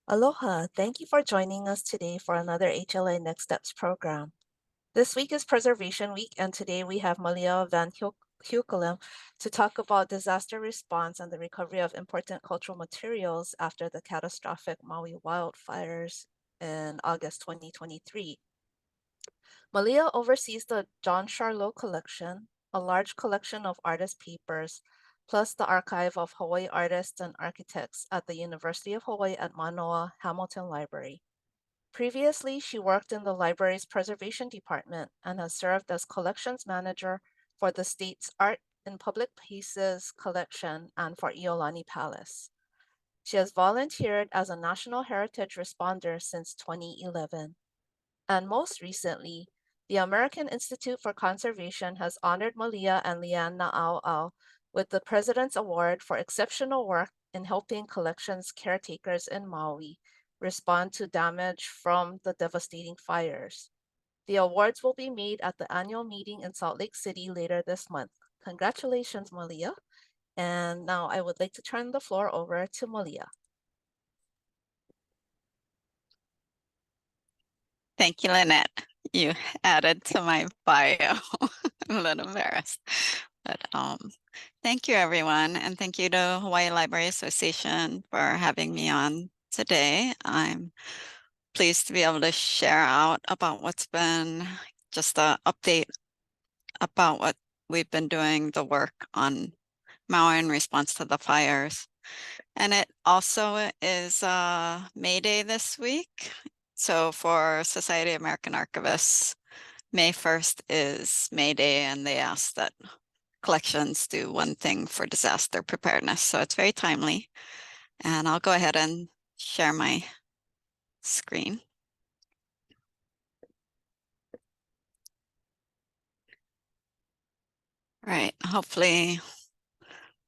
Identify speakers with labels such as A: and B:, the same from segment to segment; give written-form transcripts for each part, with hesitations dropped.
A: Aloha, thank you for joining us today for another HLA Next Steps program. This week is Preservation Week, and today we have Malia Van Heukelem to talk about disaster response and the recovery of important cultural materials after the catastrophic Maui wildfires in August 2023. Malia oversees the John Charlot Collection, a large collection of artist papers, plus the archive of Hawaii artists and architects at the University of Hawaiʻi at Mānoa Hamilton Library. Previously, she worked in the library's preservation department and has served as collections manager for the state's Art in Public Places collection and for Iolani Palace. She has volunteered as a National Heritage Responder since 2011. And most recently, the American Institute for Conservation has honored Malia and Leanne Na'au'au with the President's Award for exceptional work in helping collections caretakers in Maui respond to damage from the devastating fires. The awards will be made at the annual meeting in Salt Lake City later this month. Congratulations, Malia. And now I would like to turn the floor over to Malia.
B: Thank you, Lynette. You added to my bio. I'm a little embarrassed. But thank you, everyone. And thank you to Hawaii Library Association for having me on today. I'm pleased to be able to share out about what's been just an update about what we've been doing, the work on Maui in response to the fires. And it also is May Day this week. So for Society of American Archivists, May 1st is May Day, and they ask that collections do one thing for disaster preparedness. So it's very timely. And I'll go ahead and share my screen. All right, hopefully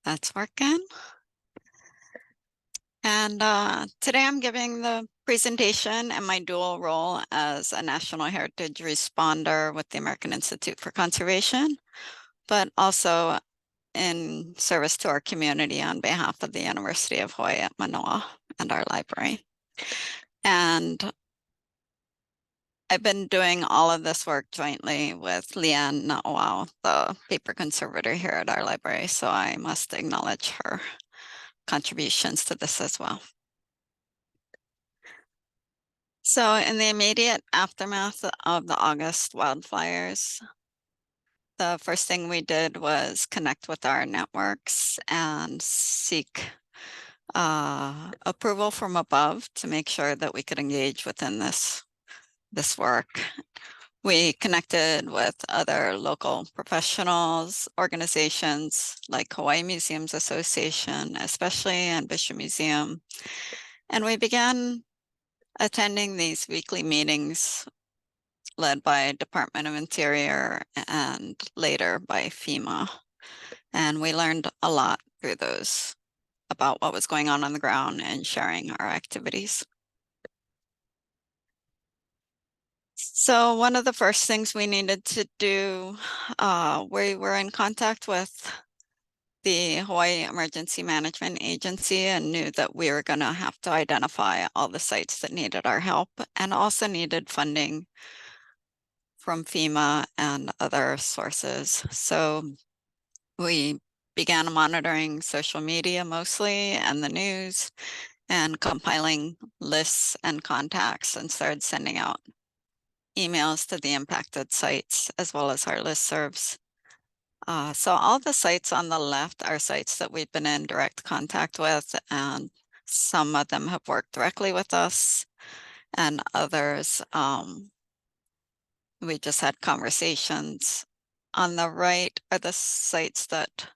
B: that's working. And today I'm giving the presentation and my dual role as a National Heritage Responder with the American Institute for Conservation, but also in service to our community on behalf of the University of Hawaiʻi at Manoa and our library. And I've been doing all of this work jointly with Leanne Na'au'au, the paper conservator here at our library, so I must acknowledge her contributions to this as well. So in the immediate aftermath of the August wildfires, the first thing we did was connect with our networks and seek approval from above to make sure that we could engage within this work. We connected with other local professionals, organizations like Hawaii Museums Association, especially, and Bishop Museum. And we began attending these weekly meetings led by Department of Interior and later by FEMA. And we learned a lot through those about what was going on the ground and sharing our activities. So one of the first things we needed to do, we were in contact with the Hawaii Emergency Management Agency and knew that we were going to have to identify all the sites that needed our help and also needed funding from FEMA and other sources. So we began monitoring social media mostly and the news and compiling lists and contacts and started sending out emails to the impacted sites as well as our listservs. So all the sites on the left are sites that we've been in direct contact with, and some of them have worked directly with us and others we just had conversations. On the right are the sites that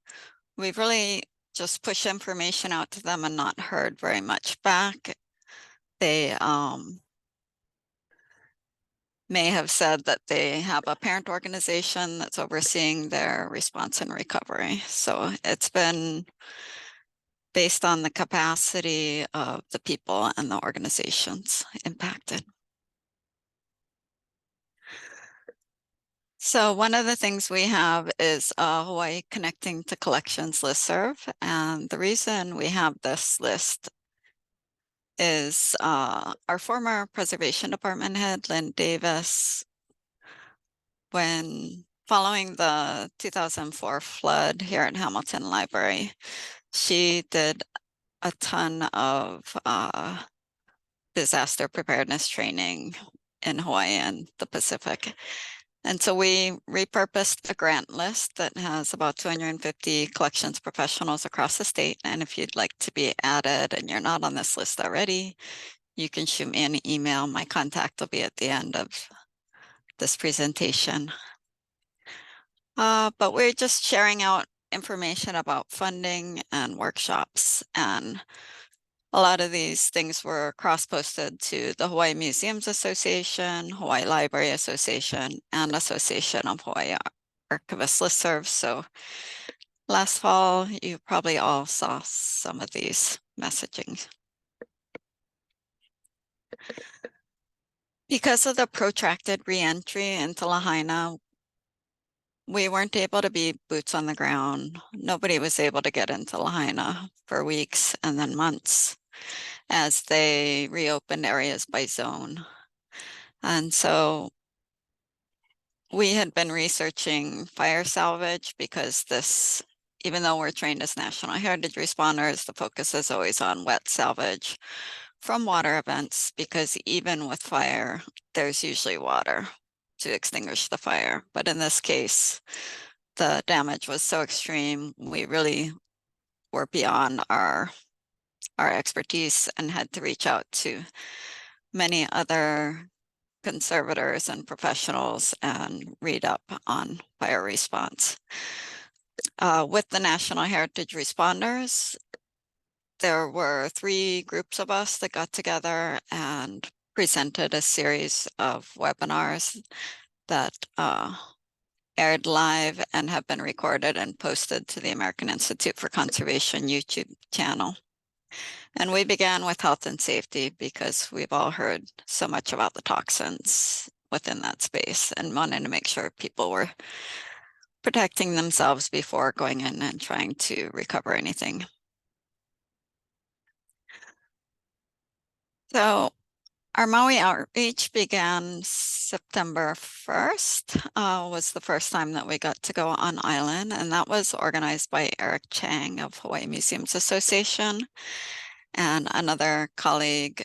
B: we've really just pushed information out to them and not heard very much back. They may have said that they have a parent organization that's overseeing their response and recovery. So it's been based on the capacity of the people and the organizations impacted. So one of the things we have is Hawaii Connecting to Collections listserv. And the reason we have this list is is our former preservation department head, Lynn Davis. When following the 2004 flood here at Hamilton Library, she did a ton of disaster preparedness training in Hawaii and the Pacific. And so we repurposed the grant list that has about 250 collections professionals across the state. And if you'd like to be added and you're not on this list already, you can shoot me an email. My contact will be at the end of this presentation. But we're just sharing out information about funding and workshops, and a lot of these things were cross-posted to the Hawaii Museums Association, Hawaii Library Association, and Association of Hawaii Archivist listservs. So last fall, you probably all saw some of these messaging. Because of the protracted reentry into Lahaina, we weren't able to be boots on the ground. Nobody was able to get into Lahaina for weeks and then months as they reopened areas by zone. And so we had been researching fire salvage because this, even though we're trained as National Heritage responders, the focus is always on wet salvage from water events, because even with fire, there's usually water to extinguish the fire. But in this case, the damage was so extreme, we really were beyond our expertise and had to reach out to many other conservators and professionals and read up on fire response. With the National Heritage Responders, there were 3 groups of us that got together and presented a series of webinars that aired live and have been recorded and posted to the American Institute for Conservation YouTube channel. And we began with health and safety because we've all heard so much about the toxins within that space and wanted to make sure people were protecting themselves before going in and trying to recover anything. So our Maui outreach began September 1st, was the first time that we got to go on island, and that was organized by Eric Chang of Hawaii Museums Association, and another colleague,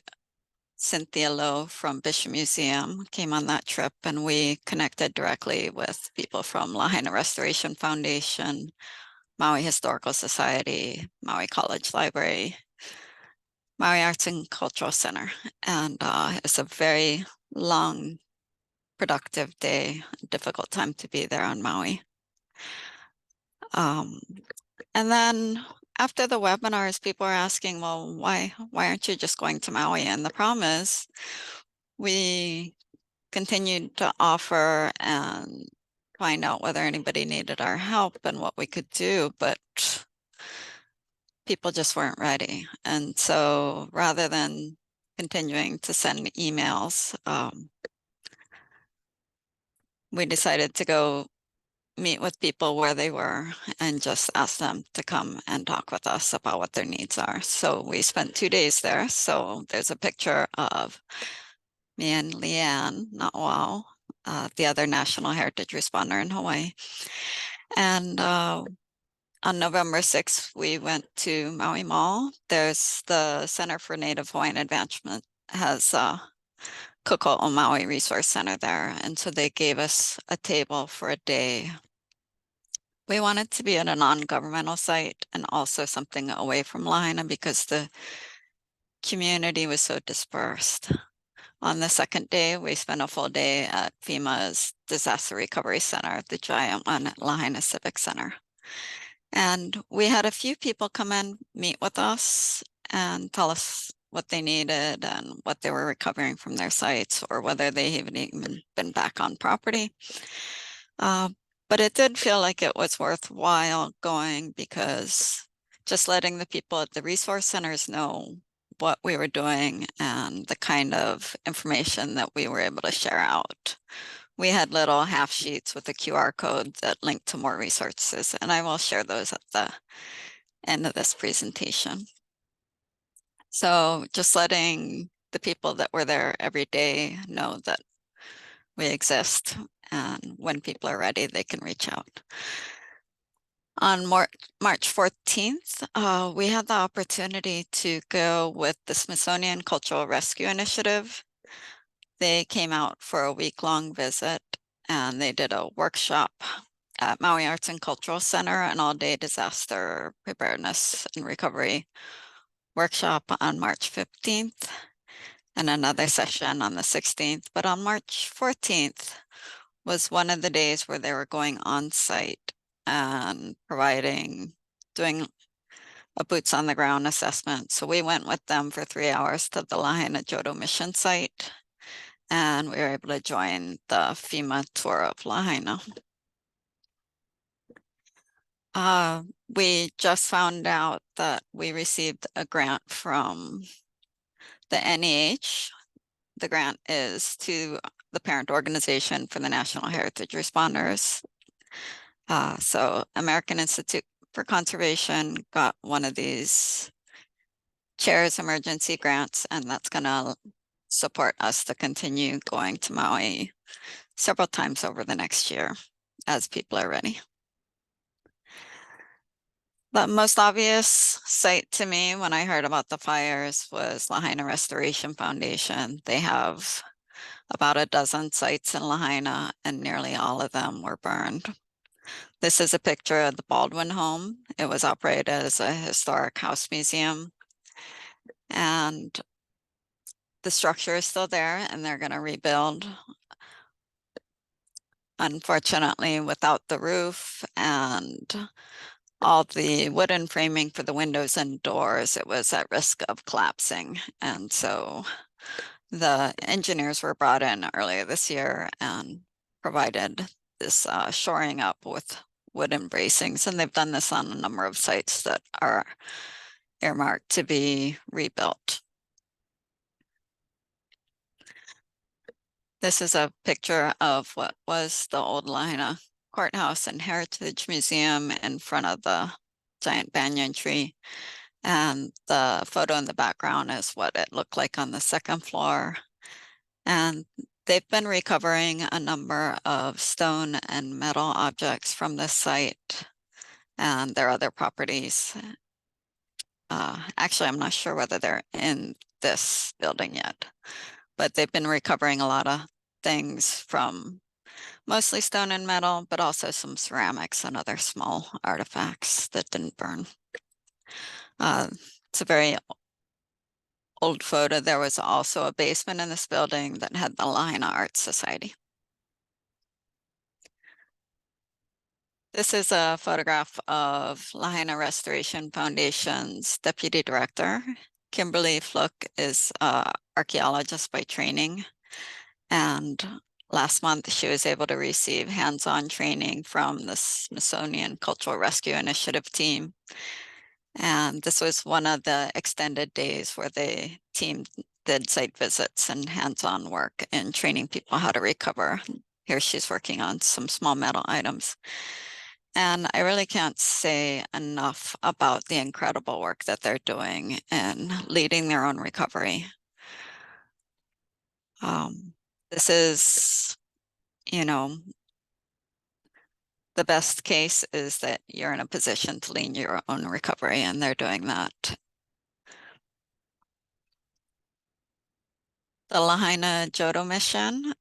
B: Cynthia Lowe from Bishop Museum, came on that trip, and we connected directly with people from Lahaina Restoration Foundation, Maui Historical Society, Maui College Library, Maui Arts and Cultural Center. And it's a very long, productive day, difficult time to be there on Maui. And then after the webinars, people are asking, well, why aren't you just going to Maui? And the problem is we continued to offer and find out whether anybody needed our help and what we could do, but people just weren't ready. And so rather than continuing to send emails, we decided to go meet with people where they were and just ask them to come and talk with us about what their needs are. So we spent 2 days there. So there's a picture of me and Leanne, not wow, the other National Heritage responder in Hawaii. And on November 6th, we went to Maui Mall. There's the Center for Native Hawaiian Advancement has Koko'o Maui Resource Center there. And so they gave us a table for a day. We wanted to be at a non-governmental site and also something away from Lahaina because the community was so dispersed. On the second day, we spent a full day at FEMA's Disaster Recovery Center, the giant one at Lahaina Civic Center. And we had a few people come in, meet with us, and tell us what they needed and what they were recovering from their sites or whether they haven't even been back on property. But it did feel like it was worthwhile going because just letting the people at the resource centers know what we were doing and the kind of information that we were able to share out. We had little half sheets with a QR code that linked to more resources, and I will share those at the end of this presentation. So just letting the people that were there every day know that we exist, and when people are ready, they can reach out. On March 14th, we had the opportunity to go with the Smithsonian Cultural Rescue Initiative. They came out for a week-long visit, and they did a workshop at Maui Arts and Cultural Center, an all-day disaster preparedness and recovery workshop on March 15th, and another session on the 16th. But on March 14th was one of the days where they were going on site and doing a boots on the ground assessment. So we went with them for 3 hours to the Lahaina Jodo mission site, and we were able to join the FEMA tour of Lahaina. We just found out that we received a grant from the NEH. The grant is to the parent organization for the National Heritage Responders. So American Institute for Conservation got one of these CHAIRS emergency grants, and that's going to support us to continue going to Maui several times over the next year as people are ready. The most obvious sight to me when I heard about the fires was Lahaina Restoration Foundation. They have about a dozen sites in Lahaina, and nearly all of them were burned. This is a picture of the Baldwin home. It was operated as a historic house museum, and the structure is still there, and they're going to rebuild. Unfortunately, without the roof and all the wooden framing for the windows and doors, it was at risk of collapsing. And so the engineers were brought in earlier this year and provided this shoring up with wooden bracings. And they've done this on a number of sites that are earmarked to be rebuilt. This is a picture of what was the old Lahaina Courthouse and Heritage Museum in front of the giant banyan tree. And the photo in the background is what it looked like on the second floor. And they've been recovering a number of stone and metal objects from this site and their other properties. Actually, I'm not sure whether they're in this building yet, but they've been recovering a lot of things from mostly stone and metal, but also some ceramics and other small artifacts that didn't burn. It's a very old photo. There was also a basement in this building that had the Lahaina Art Society. This is a photograph of Lahaina Restoration Foundation's Deputy Director. Kimberly Fluke is an archaeologist by training, and last month she was able to receive hands-on training from the Smithsonian Cultural Rescue Initiative team. And this was one of the extended days where the team did site visits and hands-on work and training people how to recover. Here she's working on some small metal items. And I really can't say enough about the incredible work that they're doing and leading their own recovery. This is, the best case is that you're in a position to lead your own recovery, and they're doing that. The Lahaina Jodo mission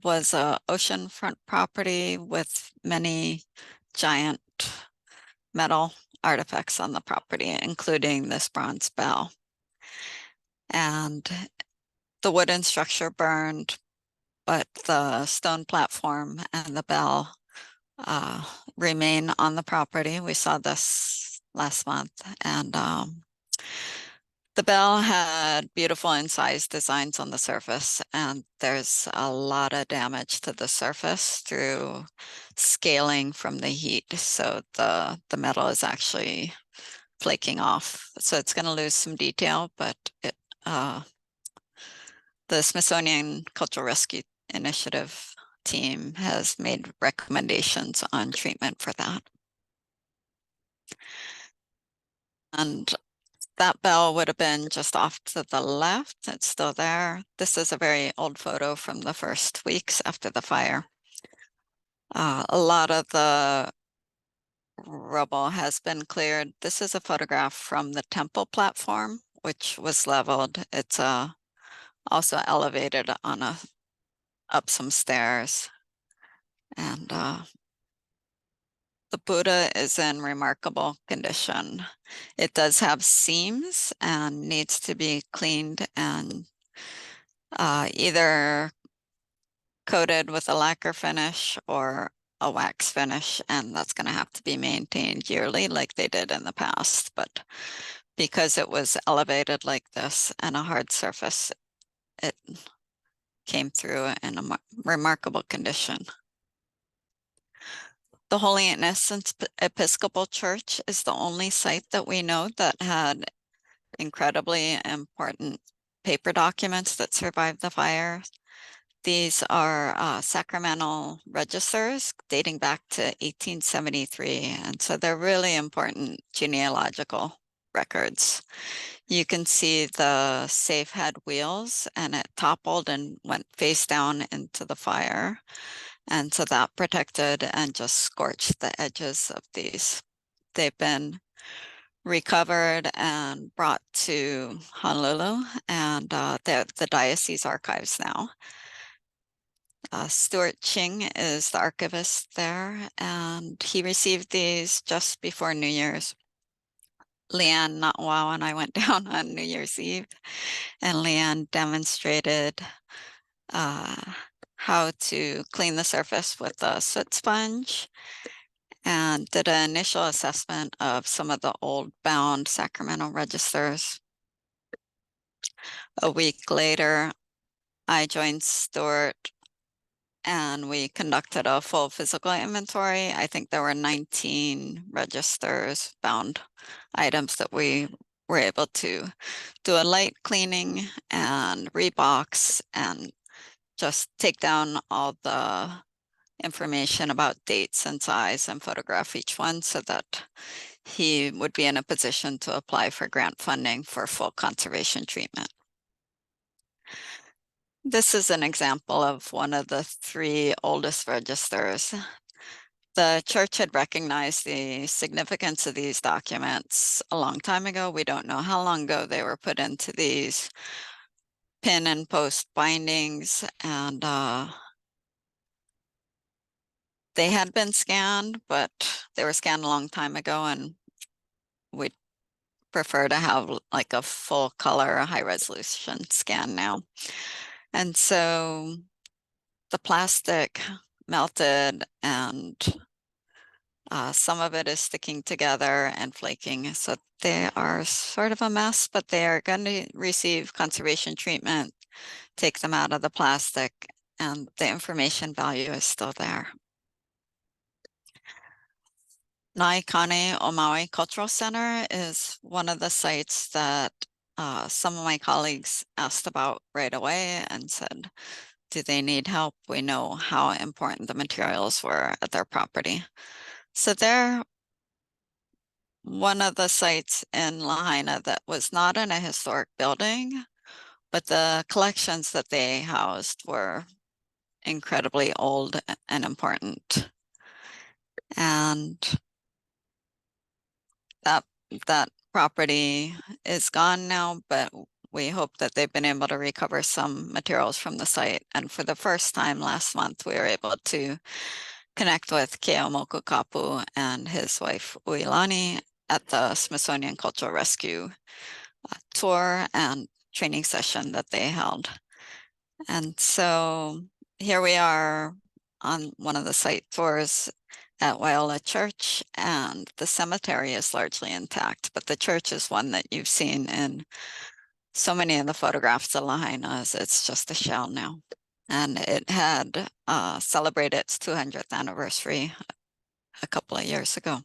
B: was an oceanfront property with many giant metal artifacts on the property, including this bronze bell. And the wooden structure burned, but the stone platform and the bell remain on the property. We saw this last month, and the bell had beautiful incised designs on the surface, and there's a lot of damage to the surface through scaling from the heat. So the metal is actually flaking off. So it's going to lose some detail, but the Smithsonian Cultural Rescue Initiative team has made recommendations on treatment for that. And that bell would have been just off to the left. It's still there. This is a very old photo from the first weeks after the fire. A lot of the rubble has been cleared. This is a photograph from the temple platform, which was leveled. It's also elevated on up some stairs. And the Buddha is in remarkable condition. It does have seams and needs to be cleaned and either coated with a lacquer finish or a wax finish, and that's going to have to be maintained yearly like they did in the past. But because it was elevated like this and a hard surface, it came through in a remarkable condition. The Holy Innocents Episcopal Church is the only site that we know that had incredibly important paper documents that survived the fire. These are sacramental registers dating back to 1873, and so they're really important genealogical records. You can see the safe had wheels and it toppled and went face down into the fire. And so that protected and just scorched the edges of these. They've been recovered and brought to Honolulu, and they're the diocese archives now. Stuart Ching is the archivist there, and he received these just before New Year's. Leanne Natwau and I went down on New Year's Eve, and Leanne demonstrated how to clean the surface with a soot sponge and did an initial assessment of some of the old bound Sacramento registers. A week later, I joined Stuart and we conducted a full physical inventory. I think there were 19 registers, bound items that we were able to do a light cleaning and rebox and just take down all the information about dates and size and photograph each one so that he would be in a position to apply for grant funding for full conservation treatment. This is an example of one of the 3 oldest registers. The church had recognized the significance of these documents a long time ago. We don't know how long ago they were put into these pin and post bindings, and they had been scanned, but they were scanned a long time ago, and we prefer to have like a full color, high resolution scan now. And so the plastic melted and some of it is sticking together and flaking. So they are sort of a mess, but they are going to receive conservation treatment, take them out of the plastic, and the information value is still there. Naikane o Maui Cultural Center is one of the sites that some of my colleagues asked about right away and said, do they need help? We know how important the materials were at their property. So they're one of the sites in Lahaina that was not in a historic building, but the collections that they housed were incredibly old and important. And that property is gone now, but we hope that they've been able to recover some materials from the site. And for the first time last month, we were able to connect with Keomoku Kapu and his wife Uilani at the Smithsonian Cultural Rescue tour and training session that they held. And so here we are on one of the site tours at Waiala Church, and the cemetery is largely intact, but the church is one that you've seen in so many of the photographs of Lahaina's. It's just a shell now. And it had celebrated its 200th anniversary a couple of years ago.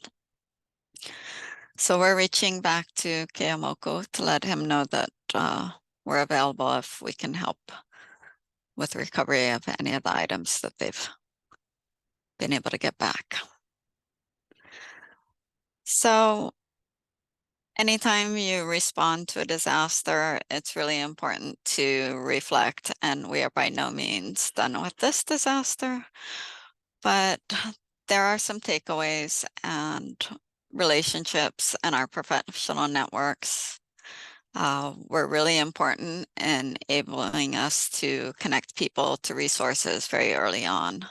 B: So we're reaching back to Keomoku to let him know that we're available if we can help with recovery of any of the items that they've been able to get back. So Anytime you respond to a disaster, it's really important to reflect, and we are by no means done with this disaster, but there are some takeaways, and relationships and our professional networks were really important in enabling us to connect people to resources very early on.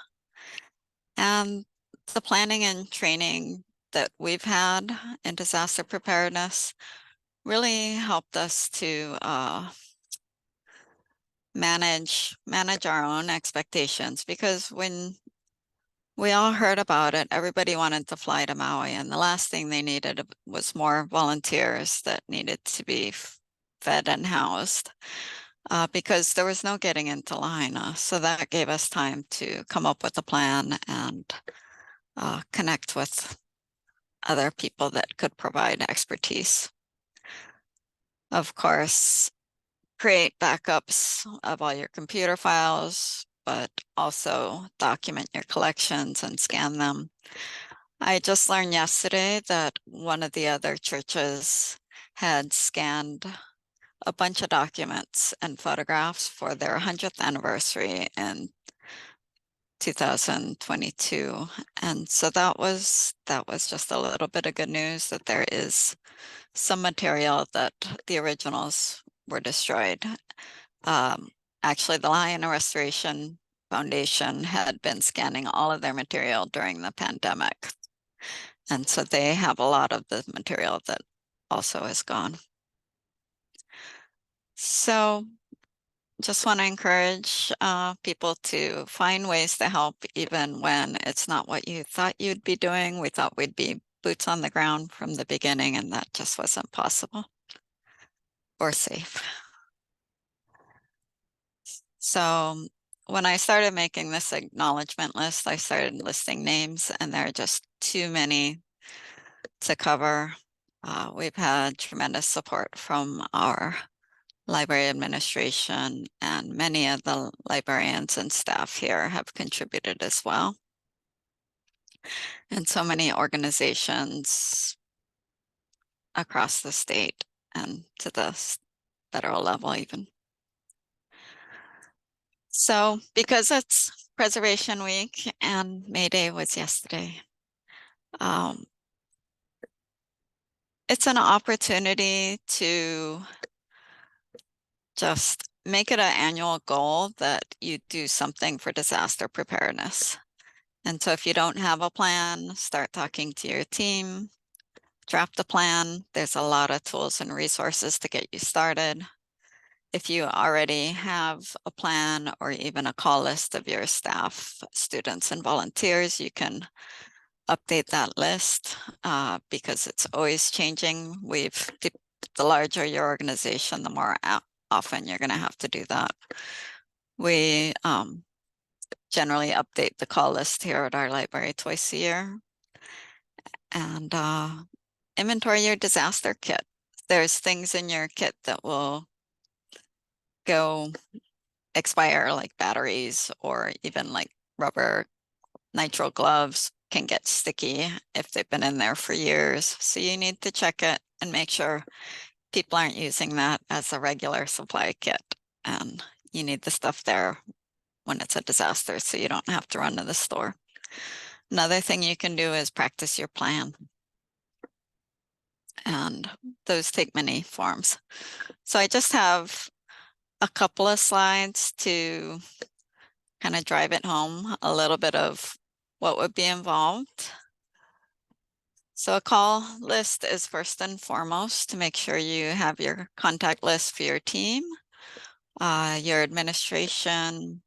B: And the planning and training that we've had in disaster preparedness really helped us to manage our own expectations, because when we all heard about it, everybody wanted to fly to Maui, and the last thing they needed was more volunteers that needed to be fed and housed, because there was no getting into Lahaina. So that gave us time to come up with a plan and connect with other people that could provide expertise. Of course, create backups of all your computer files, but also document your collections and scan them. I just learned yesterday that one of the other churches had scanned a bunch of documents and photographs for their 100th anniversary in 2022. And so that was just a little bit of good news, that there is some material that the originals were destroyed. Actually, the Lahaina Restoration Foundation had been scanning all of their material during the pandemic. And so they have a lot of the material that also is gone. So just want to encourage people to find ways to help, even when it's not what you thought you'd be doing. We thought we'd be boots on the ground from the beginning, and that just wasn't possible or safe. So when I started making this acknowledgement list, I started listing names, and there are just too many to cover. We've had tremendous support from our library administration, and many of the librarians and staff here have contributed as well. And so many organizations across the state and to the federal level even. So because it's Preservation Week and May Day was yesterday, it's an opportunity to just make it an annual goal that you do something for disaster preparedness. And so if you don't have a plan, start talking to your team, draft a plan. There's a lot of tools and resources to get you started. If you already have a plan or even a call list of your staff, students, and volunteers, you can update that list because it's always changing. The larger your organization, the more often you're going to have to do that. We generally update the call list here at our library twice a year. And inventory your disaster kit. There's things in your kit that will go expire, like batteries, or even like rubber nitrile gloves can get sticky if they've been in there for years. So you need to check it and make sure people aren't using that as a regular supply kit. And you need the stuff there when it's a disaster, so you don't have to run to the store. Another thing you can do is practice your plan. And those take many forms. So I just have a couple of slides to kind of drive it home, a little bit of what would be involved. So a call list is first and foremost to make sure you have your contact list for your team, your administration.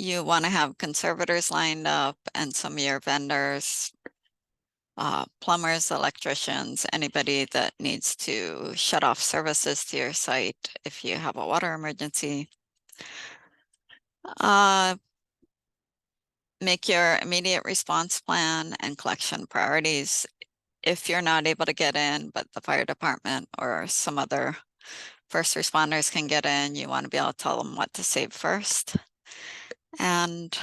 B: You want to have conservators lined up, and some of your vendors, plumbers, electricians, anybody that needs to shut off services to your site if you have a water emergency. Make your immediate response plan and collection priorities. If you're not able to get in, but the fire department or some other first responders can get in, you want to be able to tell them what to save first. And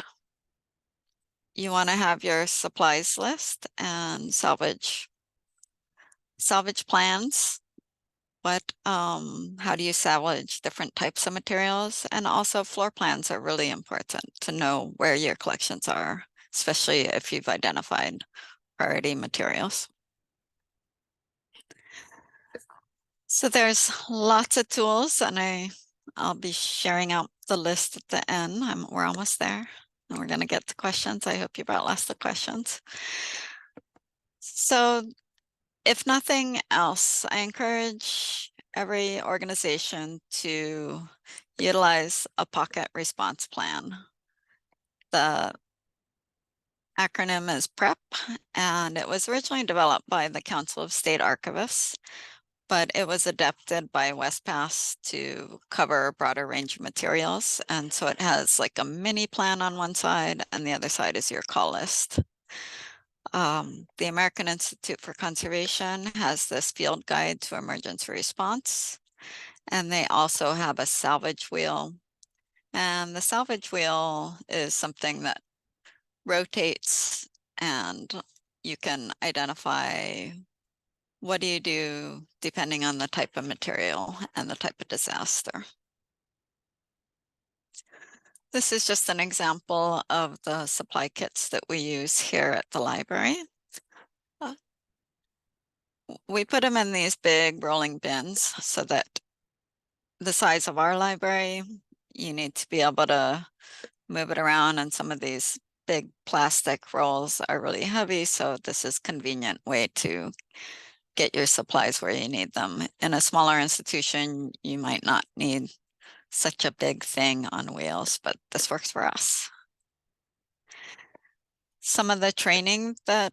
B: you want to have your supplies list and salvage salvage plans. How do you salvage different types of materials? And also floor plans are really important to know where your collections are, especially if you've identified priority materials. So there's lots of tools, and I'll be sharing out the list at the end. We're almost there, and we're going to get to questions. I hope you brought lots of questions. So if nothing else, I encourage every organization to utilize a pocket response plan. The acronym is PREP, and it was originally developed by the Council of State Archivists, but it was adapted by Westpass to cover a broader range of materials. And so it has like a mini plan on one side, and the other side is your call list. The American Institute for Conservation has this field guide to emergency response, and they also have a salvage wheel. And the salvage wheel is something that rotates, and you can identify what do you do depending on the type of material and the type of disaster. This is just an example of the supply kits that we use here at the library. We put them in these big rolling bins so that the size of our library, you need to be able to move it around, and some of these big plastic rolls are really heavy, so this is a convenient way to get your supplies where you need them. In a smaller institution, you might not need such a big thing on wheels, but this works for us. Some of the training that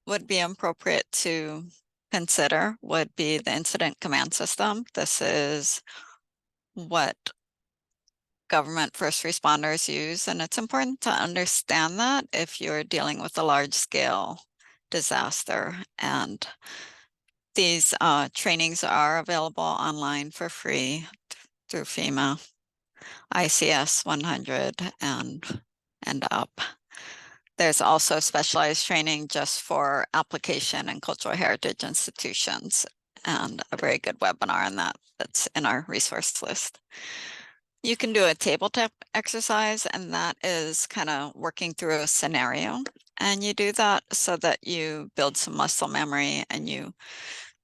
B: would be appropriate to consider would be the incident command system. This is what government first responders use, and it's important to understand that if you're dealing with a large scale disaster. And these trainings are available online for free through FEMA, ICS 100 and up. There's also specialized training just for application and cultural heritage institutions, and a very good webinar on that that's in our resource list. You can do a tabletop exercise, and that is kind of working through a scenario. And you do that so that you build some muscle memory and you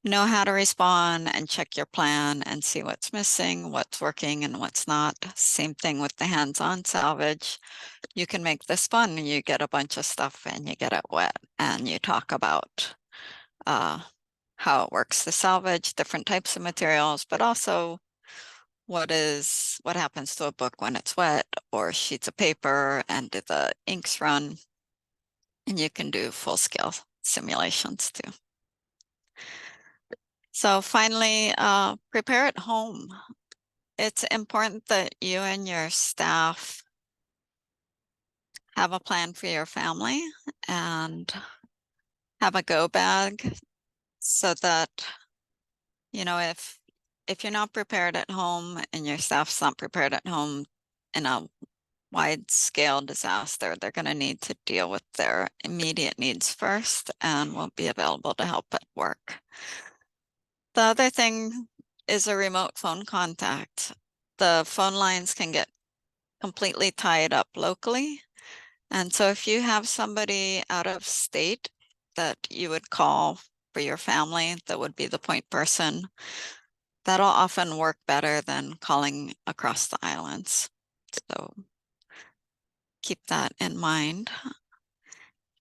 B: know how to respond and check your plan and see what's missing, what's working, and what's not. Same thing with the hands-on salvage. You can make this fun. You get a bunch of stuff and you get it wet, and you talk about how it works to salvage different types of materials, but also what happens to a book when it's wet, or sheets of paper, and do the inks run? And you can do full-scale simulations too. So finally, prepare at home. It's important that you and your staff have a plan for your family and have a go bag, so that, you know, if you're not prepared at home and your staff's not prepared at home in a wide scale disaster, they're going to need to deal with their immediate needs first and won't be available to help at work. The other thing is a remote phone contact. The phone lines can get completely tied up locally. And so if you have somebody out of state that you would call for your family, that would be the point person, that'll often work better than calling across the islands. So keep that in mind.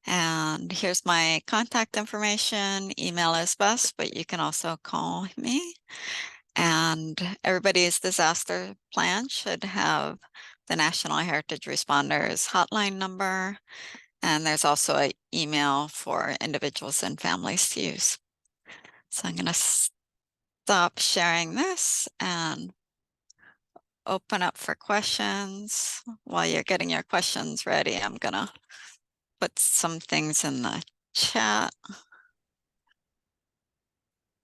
B: And here's my contact information. Email is best, but you can also call me. And everybody's disaster plan should have the National Heritage Responders hotline number. And there's also an email for individuals and families to use. So I'm going to stop sharing this and open up for questions. While you're getting your questions ready, I'm going to put some things in the chat.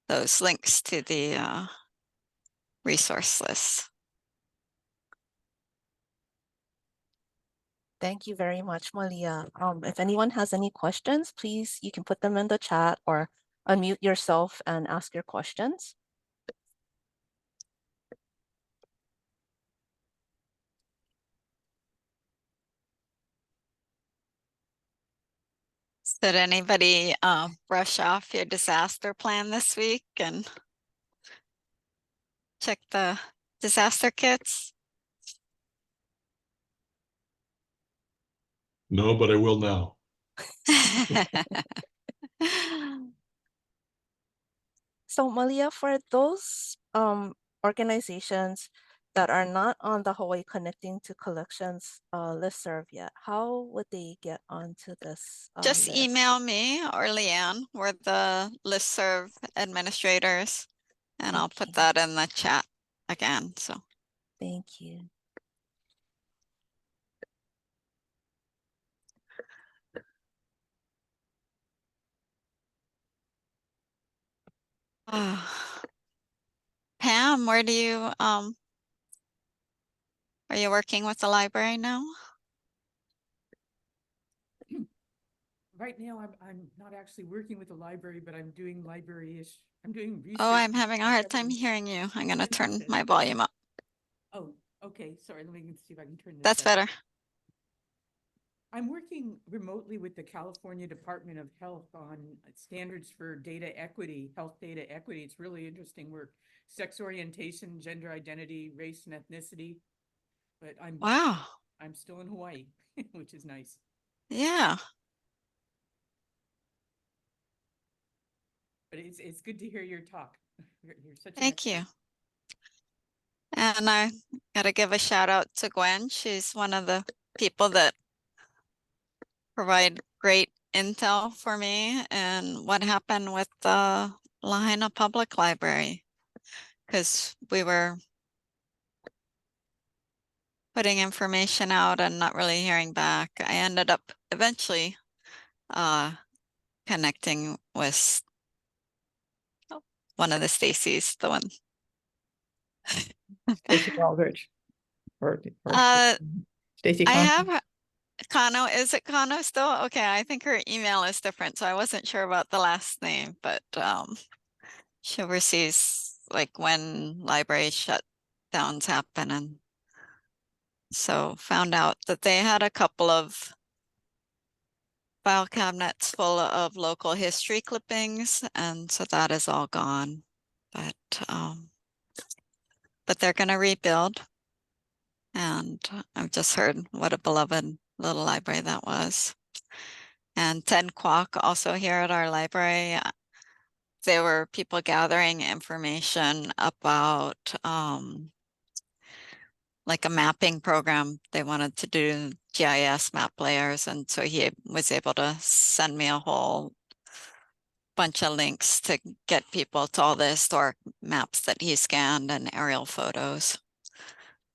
B: Those links to the resource list.
A: Thank you very much, Malia. If anyone has any questions, please, you can put them in the chat or unmute yourself and ask your questions.
B: Did anybody brush off your disaster plan this week and check the disaster kits?
C: No, but I will now.
A: So Malia, for those organizations that are not on the Hawaii Connecting to Collections listserv yet, how would they get onto this
B: Just
A: list?
B: email me or Leanne. We're the listserv administrators, and I'll put
A: Okay.
B: that in the chat again. So
A: Thank you.
B: Pam, where do you are you working with the library now?
D: Right now, I'm not actually working with the library, but I'm doing library-ish. I'm doing research.
B: Oh, I'm having a hard time
D: discovery.
B: hearing you. I'm gonna turn
D: Synthesis.
B: my volume up.
D: Oh, okay. Sorry, let me see if I can turn this
B: That's
D: up.
B: better.
D: I'm working remotely with the California Department of Health on standards for data equity, health data equity. It's really interesting work. Sex orientation, gender identity, race and ethnicity. But
B: Wow.
D: I'm still in Hawaii, which is nice.
B: Yeah.
D: But it's good to hear your talk. You're such an
B: Thank you.
D: expert.
B: And I gotta give a shout out to Gwen. She's one of the people that provide great intel for me and what happened with the Lahaina Public Library, because we were putting information out and not really hearing back. I ended up eventually connecting with one of the Stacys, the one.
E: Stacy Aldrich or Stacy
B: I
E: Conn.
B: have Kano. Is it Kano still? Okay, I think her email is different, so I wasn't sure about the last name, but she oversees like when library shutdowns happen, and so found out that they had a couple of file cabinets full of local history clippings, and so that is all gone. But they're going to rebuild, and I've just heard what a beloved little library that was. And 10 Quoc also here at our library, there were people gathering information about like a mapping program. They wanted to do GIS map layers, and so he was able to send me a whole bunch of links to get people to all the historic maps that he scanned and aerial photos.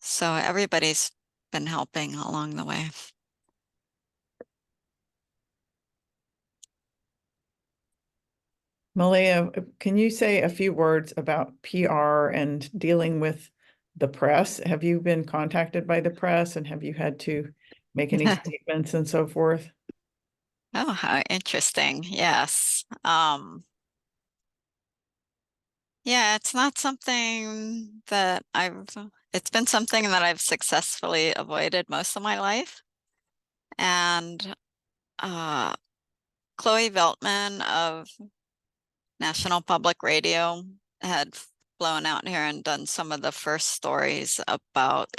B: So everybody's been helping along the way.
E: Malia, can you say a few words about PR and dealing with the press? Have you been contacted by the press and have you had to make any statements and so forth?
B: Oh, how interesting. Yes. Yeah, it's not something that it's been something that I've successfully avoided most of my life. And Chloe Veltman of National Public Radio had flown out here and done some of the first stories about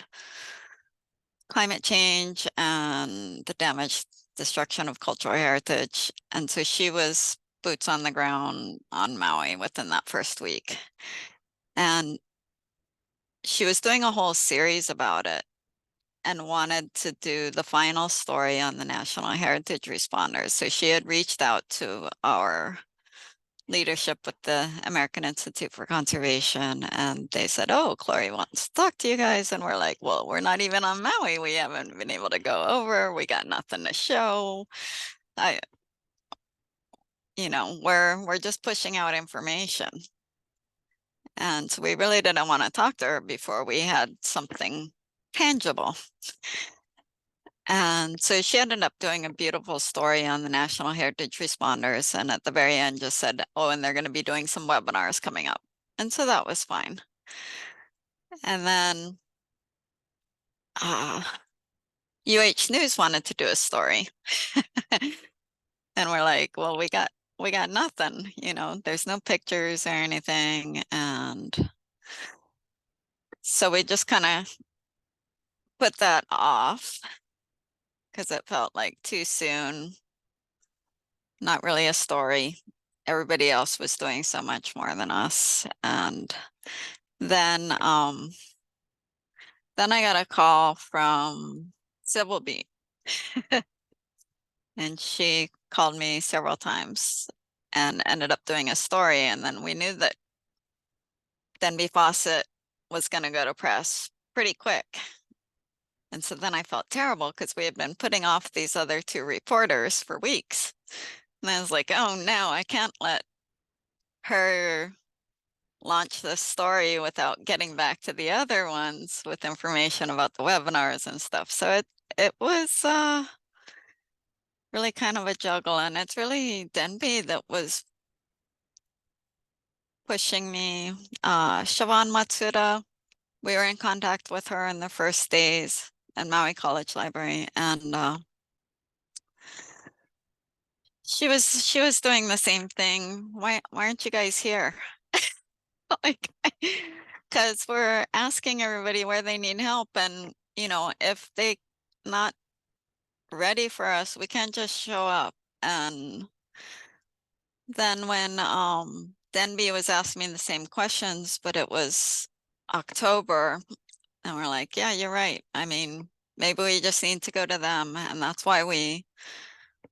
B: climate change and the damage, destruction of cultural heritage. And so she was boots on the ground on Maui within that first week. And she was doing a whole series about it and wanted to do the final story on the National Heritage Responders. So she had reached out to our leadership with the American Institute for Conservation, and they said, oh, Chloe wants to talk to you guys. And we're like, well, we're not even on Maui. We haven't been able to go over. We got nothing to show. We're just pushing out information. And so we really didn't want to talk to her before we had something tangible. And so she ended up doing a beautiful story on the National Heritage Responders. And at the very end just said, oh, and they're going to be doing some webinars coming up. And so that was fine. And then UH News wanted to do a story. And we're like, well, we got nothing, you know, there's no pictures or anything. And so we just kind of put that off because it felt like too soon. Not really a story. Everybody else was doing so much more than us. And then I got a call from Civil Beat. And she called me several times and ended up doing a story. And then we knew that Denby Fawcett was going to go to press pretty quick. And so then I felt terrible because we had been putting off these other two reporters for weeks. And I was like, oh no, I can't let her launch this story without getting back to the other ones with information about the webinars and stuff. So it was really kind of a juggle, and it's really Denby that was pushing me. Siobhan Matsuda, we were in contact with her in the first days at Maui College Library, and she was doing the same thing. Why aren't you guys here? Like, because we're asking everybody where they need help, and you know, if they not ready for us, we can't just show up. And then when Denby was asking me the same questions, but it was October, and we're like, yeah, you're right. I mean, maybe we just need to go to them. And that's why we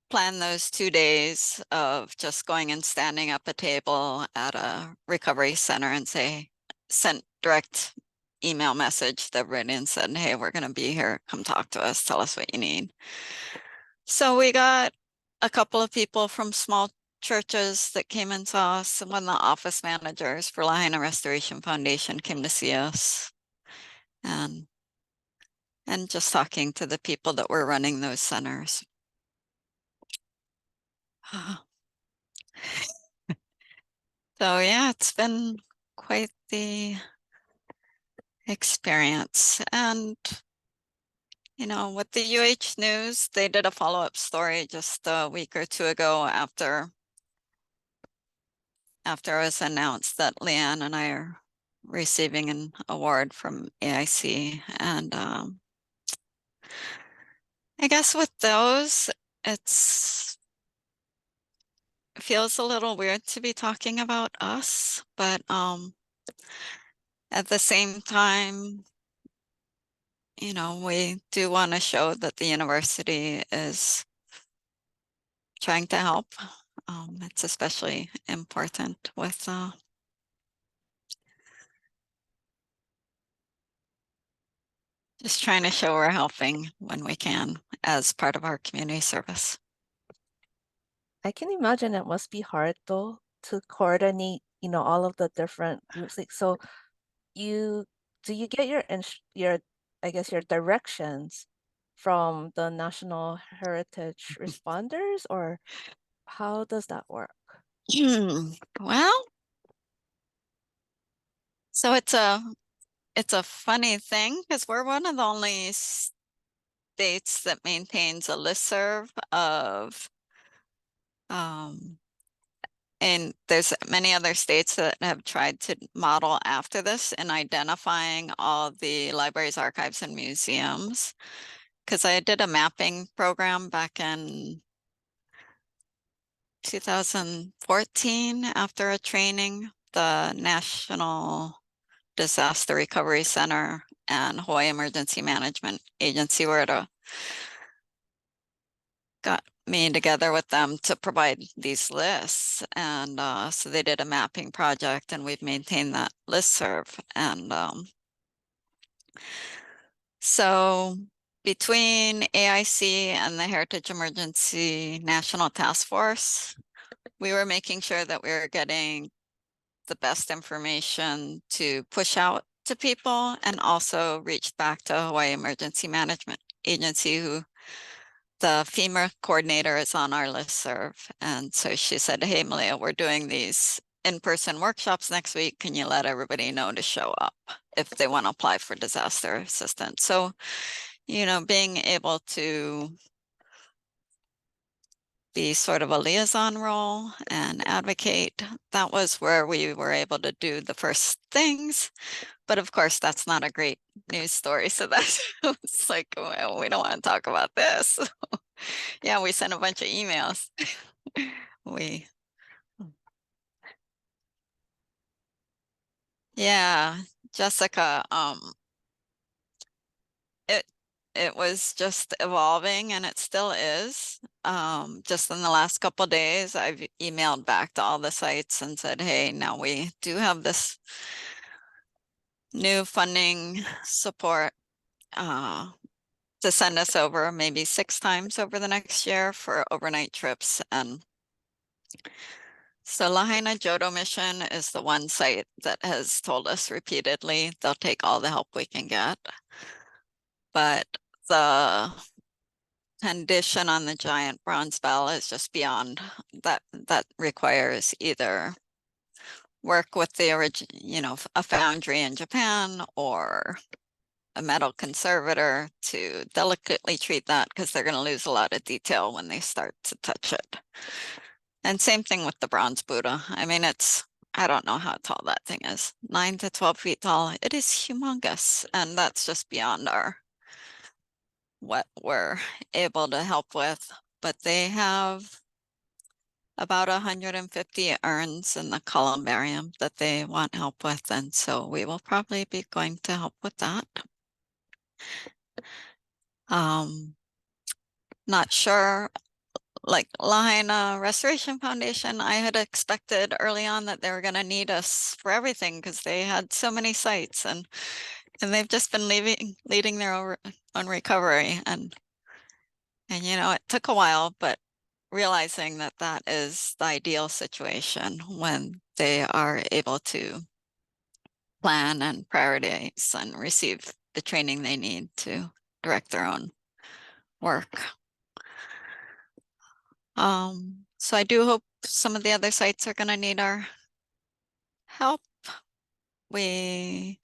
B: planned those 2 days of just going and standing up a table at a recovery center and sent direct email message to everybody and said, hey, we're going to be here. Come talk to us. Tell us what you need. So we got a couple of people from small churches that came and saw us. And one of the office managers for Lahaina Restoration Foundation came to see us. And just talking to the people that were running those centers. So yeah, it's been quite the experience. And you know, with the UH News, they did a follow-up story just a week or two ago after it was announced that Leanne and I are receiving an award from AIC. And I guess with those, it feels a little weird to be talking about us, but at the same time, you know, we do want to show that the university is trying to help. It's especially important with just trying to show we're helping when we can as part of our community service.
A: I can imagine it must be hard though to coordinate, you know, all of the different groups. Like, so do you get your I guess your directions from the National Heritage Responders, or how does that work?
B: Well, so it's a funny thing because we're one of the only states that maintains a listserv of and there's many other states that have tried to model after this in identifying all the libraries, archives, and museums. Because I did a mapping program back in 2014 after a training. The National Disaster Recovery Center and Hawaii Emergency Management Agency were got me together with them to provide these lists. And so they did a mapping project and we've maintained that listserv. And so between AIC and the Heritage Emergency National Task Force, we were making sure that we were getting the best information to push out to people, and also reached back to Hawaii Emergency Management Agency, who the FEMA coordinator is on our listserv. And so she said, hey, Malia, we're doing these in-person workshops next week. Can you let everybody know to show up if they want to apply for disaster assistance? So, you know, being able to be sort of a liaison role and advocate, that was where we were able to do the first things. But of course, that's not a great news story. So that's it's like, well, we don't want to talk about this. Yeah, we sent a bunch of emails. Yeah, Jessica, it was just evolving, and it still is. Just in the last couple of days, I've emailed back to all the sites and said, hey, now we do have this new funding support to send us over maybe 6 times over the next year for overnight trips. And so Lahaina Jodo Mission is the one site that has told us repeatedly they'll take all the help we can get. But the condition on the giant bronze bell is just beyond that. That requires either work with the original, you know, a foundry in Japan or a metal conservator to delicately treat that, because they're going to lose a lot of detail when they start to touch it. And same thing with the bronze Buddha. I mean, I don't know how tall that thing is, 9 to 12 feet tall. It is humongous. And that's just beyond what we're able to help with. But they have about 150 urns in the columbarium that they want help with. And so we will probably be going to help with that. Not sure, like Lahaina Restoration Foundation, I had expected early on that they were going to need us for everything because they had so many sites, and they've just been leading their own recovery. And you know, it took a while, but realizing that that is the ideal situation when they are able to plan and prioritize and receive the training they need to direct their own work. So I do hope some of the other sites are going to need our help. We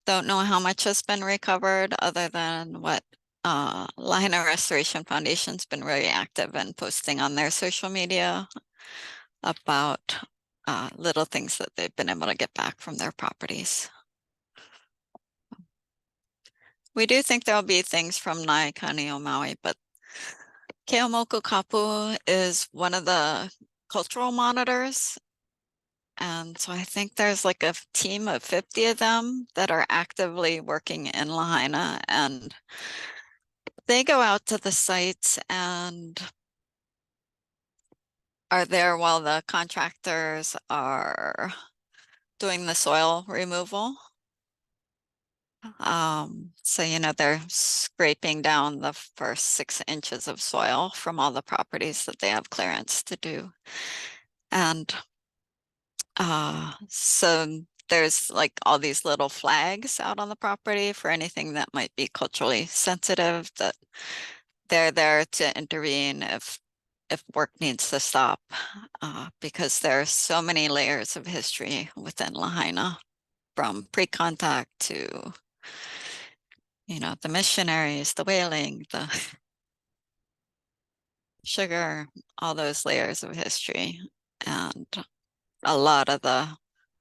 B: don't know how much has been recovered other than what Lahaina Restoration Foundation's been really active in posting on their social media about little things that they've been able to get back from their properties. We do think there'll be things from Naikani o Maui, but Keomoku Kapu is one of the cultural monitors. And so I think there's like a team of 50 of them that are actively working in Lahaina, and they go out to the sites and are there while the contractors are doing the soil removal. So, you know, they're scraping down the first 6 inches of soil from all the properties that they have clearance to do. And so there's like all these little flags out on the property for anything that might be culturally sensitive, that they're there to intervene if work needs to stop, because there are so many layers of history within Lahaina, from pre-contact to, you know, the missionaries, the whaling, the sugar, all those layers of history. And a lot of the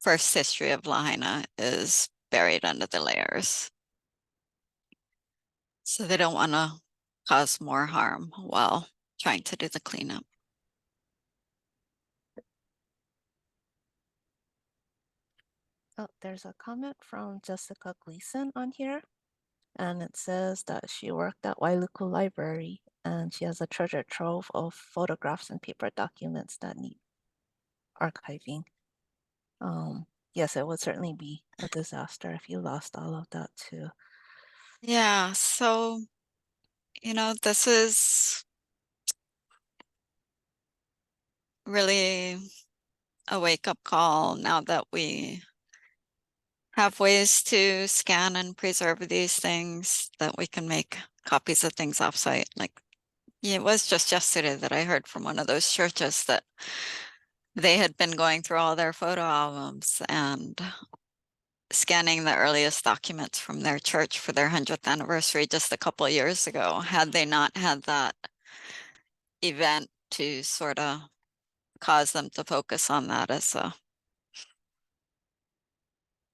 B: first history of Lahaina is buried under the layers. So they don't want to cause more harm while trying to do the cleanup.
A: Oh, there's a comment from Jessica Gleason on here, and it says that she worked at Wailuku Library and she has a treasure trove of photographs and paper documents that need archiving. Yes, it would certainly be a disaster if you lost all of that too.
B: Yeah, so, you know, this is really a wake-up call now that we have ways to scan and preserve these things, that we can make copies of things offsite. Like, it was just yesterday that I heard from one of those churches that they had been going through all their photo albums and scanning the earliest documents from their church for their 100th anniversary just a couple of years ago. Had they not had that event to sort of cause them to focus on that as a,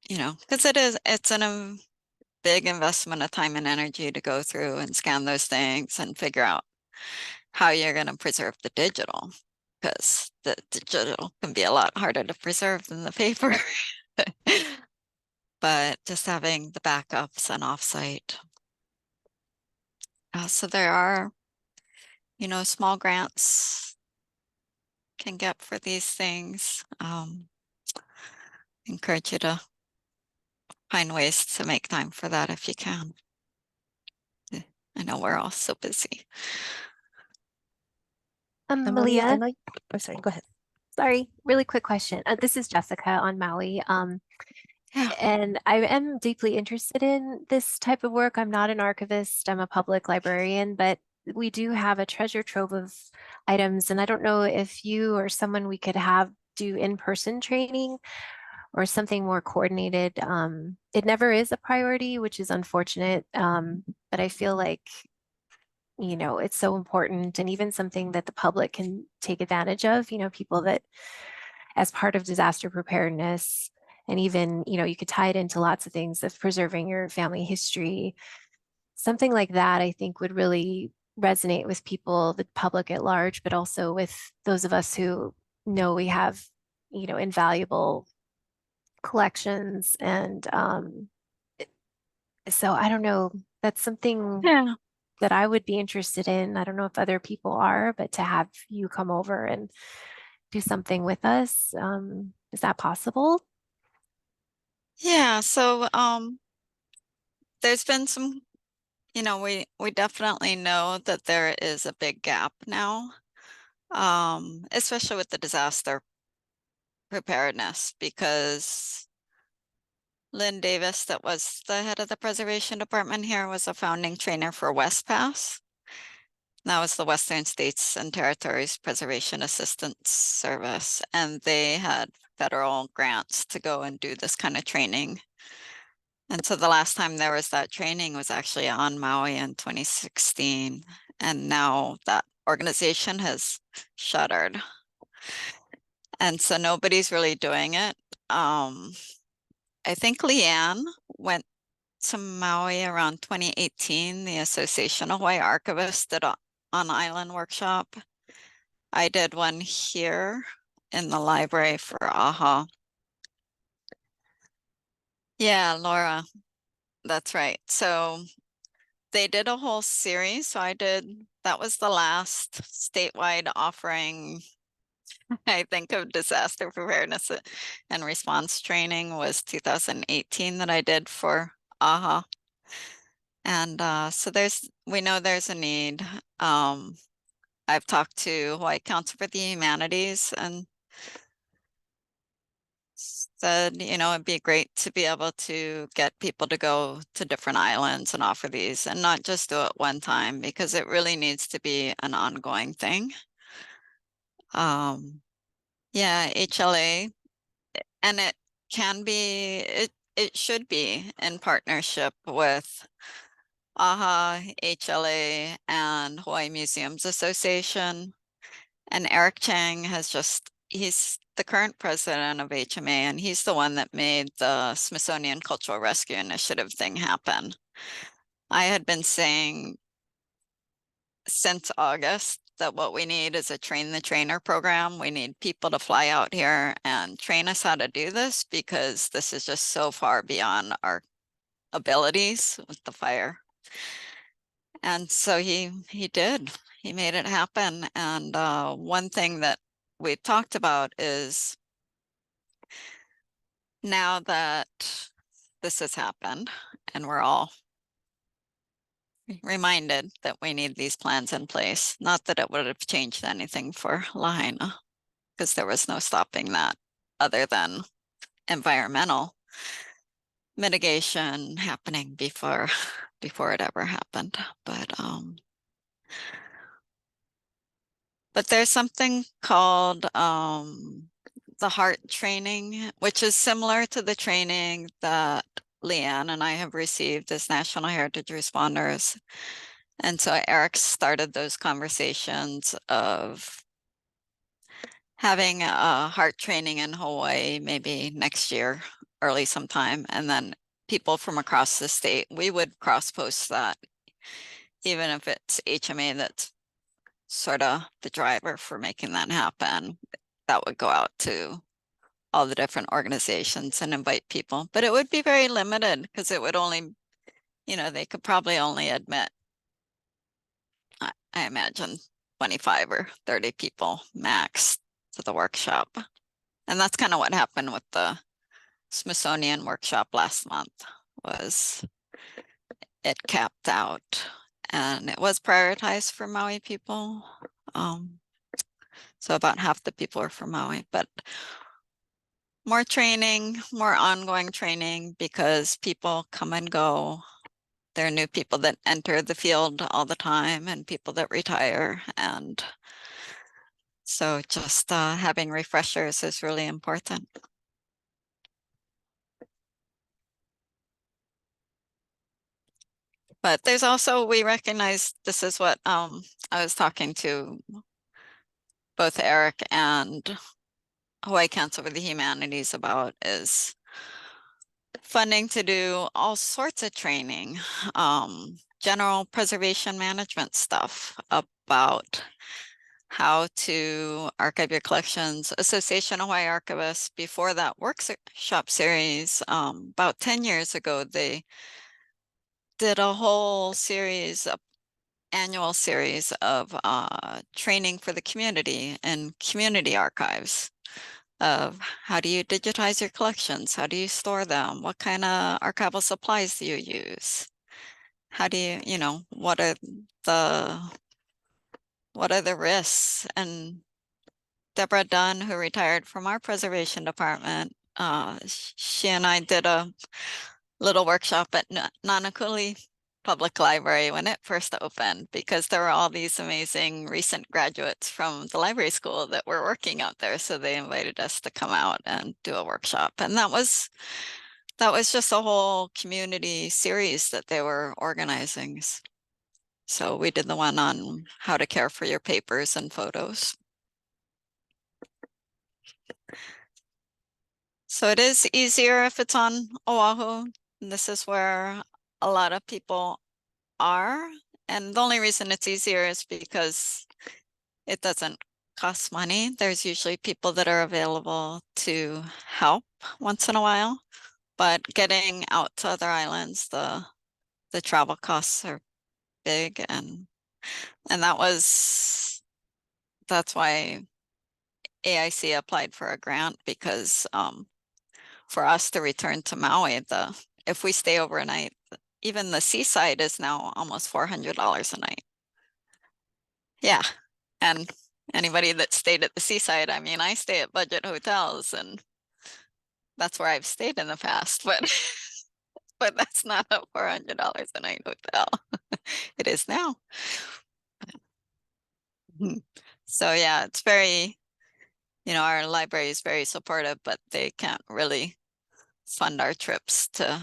B: because it's a big investment of time and energy to go through and scan those things and figure out how you're going to preserve the digital, because the digital can be a lot harder to preserve than the paper. But just having the backups and offsite. So there are, small grants can get for these things. Encourage you to find ways to make time for that if you can. I know we're all so busy.
A: Malia,
C: Malia,
A: oh, sorry, go ahead.
C: sorry, really quick question. This is Jessica on Maui.
B: Yeah.
C: And I am deeply interested in this type of work. I'm not an archivist, I'm a public librarian, but we do have a treasure trove of items. And I don't know if you or someone we could have do in-person training or something more coordinated. It never is a priority, which is unfortunate. But I feel like, it's so important, and even something that the public can take advantage of, people that as part of disaster preparedness, and even, you could tie it into lots of things of preserving your family history. Something like that, I think, would really resonate with people, the public at large, but also with those of us who know we have, invaluable collections. And so I don't know, that's something
B: Yeah.
C: that I would be interested in. I don't know if other people are, but to have you come over and do something with us, is that possible?
B: Yeah. So there's been some, we definitely know that there is a big gap now, especially with the disaster preparedness, because Lynn Davis, that was the head of the preservation department here, was a founding trainer for WestPass. That was the Western States and Territories Preservation Assistance Service, and they had federal grants to go and do this kind of training. And so the last time there was that training was actually on Maui in 2016, and now that organization has shuttered. And so nobody's really doing it. I think Leanne went to Maui around 2018. The Association of Hawaii Archivists did an on-island workshop. I did one here in the library for AHA. Yeah, Laura, that's right. So they did a whole series. So that was the last statewide offering, I think, of disaster preparedness and response training was 2018 that I did for AHA. And so we know there's a need. I've talked to Hawaii Council for the Humanities and said, it'd be great to be able to get people to go to different islands and offer these and not just do it one time, because it really needs to be an ongoing thing. Yeah, HLA, and it can be, it should be in partnership with AHA, HLA, and Hawaii Museums Association. And Eric Chang he's the current president of HMA, and he's the one that made the Smithsonian Cultural Rescue Initiative thing happen. I had been saying since August that what we need is a train the trainer program. We need people to fly out here and train us how to do this, because this is just so far beyond our abilities with the fire. And so he did. He made it happen. And one thing that we've talked about is, now that this has happened and we're all reminded that we need these plans in place, not that it would have changed anything for Lahaina, because there was no stopping that other than environmental. mitigation happening before it ever happened. But there's something called the HEART training, which is similar to the training that Leanne and I have received as National Heritage Responders. And so Eric started those conversations of having a HEART training in Hawaii, maybe next year, early sometime, and then people from across the state, we would cross-post that, even if it's HMA that's sort of the driver for making that happen. That would go out to all the different organizations and invite people, but it would be very limited because it would only, they could probably only admit, I imagine 25 or 30 people max to the workshop. And that's kind of what happened with the Smithsonian workshop last month, was it capped out, and it was prioritized for Maui people. So about half the people are from Maui, but more training, more ongoing training, because people come and go. There are new people that enter the field all the time and people that retire. And so just having refreshers is really important. But there's also, we recognize, this is what I was talking to both Eric and Hawaii Council for the Humanities about, is funding to do all sorts of training, general preservation management stuff about how to archive your collections. Association of Hawaii Archivists, before that workshop series, about 10 years ago, they did a whole series, annual series of training for the community and community archives, of how do you digitize your collections? How do you store them? What kind of archival supplies do you use? How do you, what are the risks? And Deborah Dunn, who retired from our preservation department, she and I did a little workshop at Nanakuli Public Library when it first opened, because there were all these amazing recent graduates from the library school that were working out there. So they invited us to come out and do a workshop. And that was just a whole community series that they were organizing. So we did the one on how to care for your papers and photos. So it is easier if it's on Oahu. And this is where a lot of people are. And the only reason it's easier is because it doesn't cost money. There's usually people that are available to help once in a while. But getting out to other islands, the travel costs are big, and that's why AIC applied for a grant, because for us to return to Maui, if we stay overnight, even the seaside is now almost $400 a night. Yeah, and anybody that stayed at the seaside, I mean, I stay at budget hotels, and that's where I've stayed in the past, but but that's not a $400 a night hotel. It is now. So yeah, it's very, our library is very supportive, but they can't really fund our trips to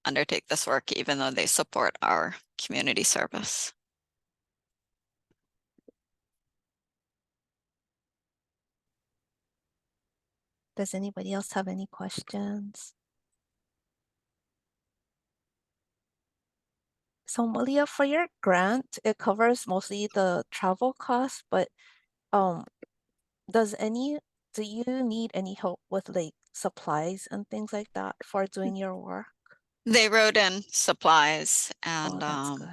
B: undertake this work, even though they support our community service.
A: Does anybody else have any questions? So Malia, for your grant, it covers mostly the travel costs, but do you need any help with like supplies and things like that for doing your work?
B: They wrote in supplies
A: Oh, that's good.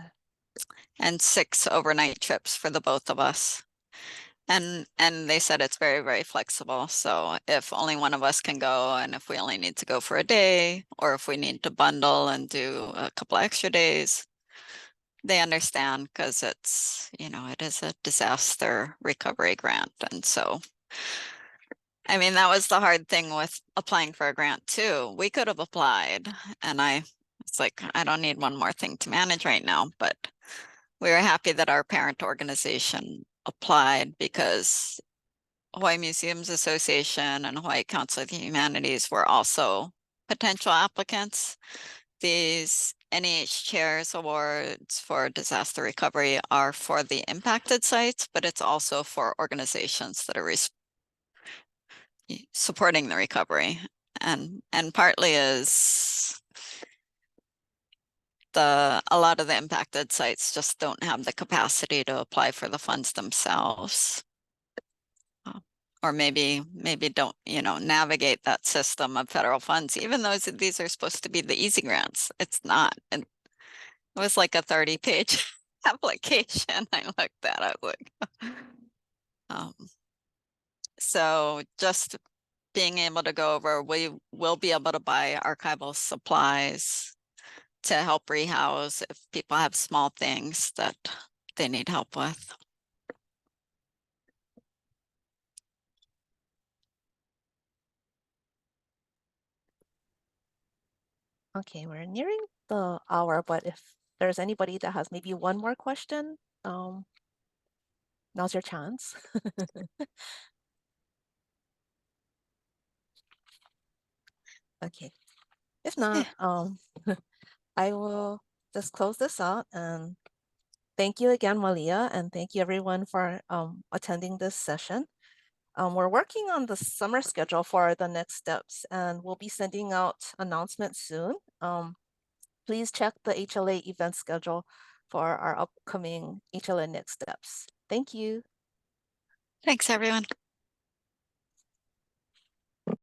B: and 6 overnight trips for the both of us. And they said it's very, very flexible. So if only one of us can go, and if we only need to go for a day, or if we need to bundle and do a couple extra days, they understand, because it's, it is a disaster recovery grant. And so, I mean, that was the hard thing with applying for a grant too. We could have applied and it's like, I don't need one more thing to manage right now, but we were happy that our parent organization applied because Hawaii Museums Association and Hawaii Council of the Humanities were also potential applicants. These NEH Chairs Awards for disaster recovery are for the impacted sites, but it's also for organizations that are supporting the recovery. And partly is a lot of the impacted sites just don't have the capacity to apply for the funds themselves. Or maybe don't, navigate that system of federal funds, even though these are supposed to be the easy grants. It's not. And it was like a 30-page application. I looked at it like, so just being able to go over, we will be able to buy archival supplies to help rehouse if people have small things that they need help with.
A: Okay, we're nearing the hour, but if there's anybody that has maybe one more question, now's your chance. Okay, if not, I will just close this out and thank you again, Malia, and thank you everyone for attending this session. We're working on the summer schedule for the next steps, and we'll be sending out announcements soon. Please check the HLA event schedule for our upcoming HLA next steps. Thank you.
B: Thanks, everyone.